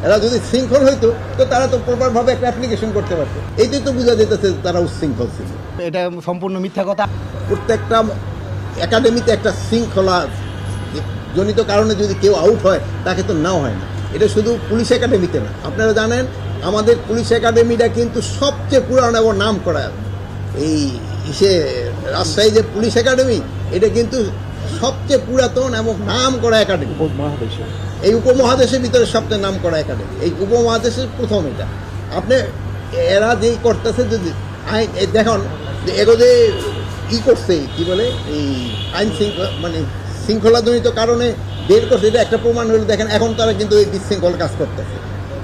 এরা যদি শৃঙ্খল হইতো তো তারা তো প্রপারভাবে একটা অ্যাপ্লিকেশন করতে পারতো। এইটাই তো বোঝা যেতেছে তারা উচ্ছৃঙ্খল ছিল। এটা সম্পূর্ণ মিথ্যা কথা। প্রত্যেকটা একাডেমিতে একটা শৃঙ্খলা জনিত কারণে যদি কেউ আউট হয় তাকে তো নাও হয় না। এটা শুধু পুলিশ একাডেমিতে না, আপনারা জানেন আমাদের পুলিশ একাডেমিটা কিন্তু সবচেয়ে পুরানো এবং নাম করা। এই রাজশাহী যে পুলিশ একাডেমি এটা কিন্তু সবচেয়ে পুরাতন এবং নাম করা একাডেমি এই উপমহাদেশের ভিতরে সবচেয়ে নাম করা একাডেমি। এই উপমহাদেশের প্রথম এটা। আপনি এরা যেই করতেছে যদি আইন দেখুন যে এগো যে করছে কি বলে এই আইন মানে শৃঙ্খলাজনিত কারণে বের করছে, এটা একটা প্রমাণ হলো। দেখেন এখন তারা কিন্তু এই বিশৃঙ্খল কাজ করতেছে।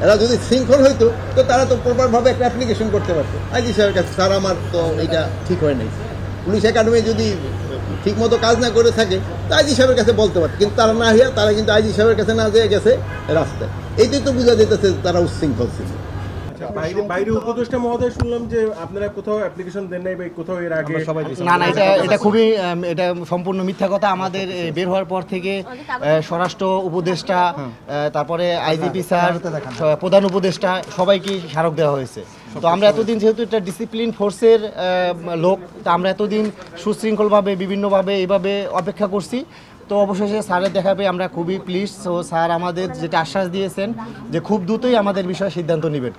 এরা যদি শৃঙ্খল হইতো তো তারা তো প্রপারভাবে একটা অ্যাপ্লিকেশন করতে পারতো আইজি সাহেবের কাছে, স্যার আমার তো এটা ঠিক হয় নাই। পুলিশ একাডেমি যদি ঠিকমতো কাজ না করে থাকে তা আইজি সাহেবের কাছে বলতে পারত, কিন্তু তারা না হইয়া তারা কিন্তু আইজি সাহেবের কাছে না যেয়ে গেছে রাস্তায়। এইটাই তো বোঝা যেতেছে তারা উচ্ছৃঙ্খল ছিল। বাইরে উপদেষ্টা মহোদয় শুনলাম যে আপনারা কোথাও অ্যাপ্লিকেশন দেন নাই বা কোথাও এর আগে না, এটা খুবই এটা সম্পূর্ণ মিথ্যা কথা। আমাদের বের হওয়ার পর থেকে স্বরাষ্ট্র উপদেষ্টা, তারপরে আইজিপি স্যার, প্রধান উপদেষ্টা সবাইকে স্মারক দেওয়া হয়েছে। তো আমরা এতদিন যেহেতু এটা ডিসিপ্লিন ফোর্সের লোক, তা আমরা এতদিন সুশৃঙ্খলভাবে বিভিন্নভাবে এইভাবে অপেক্ষা করছি। তো অবশেষে স্যারের দেখা পেয়ে আমরা খুবই প্লিজ। তো স্যার আমাদের যেটা আশ্বাস দিয়েছেন যে খুব দ্রুতই আমাদের বিষয়ে সিদ্ধান্ত নেবেন।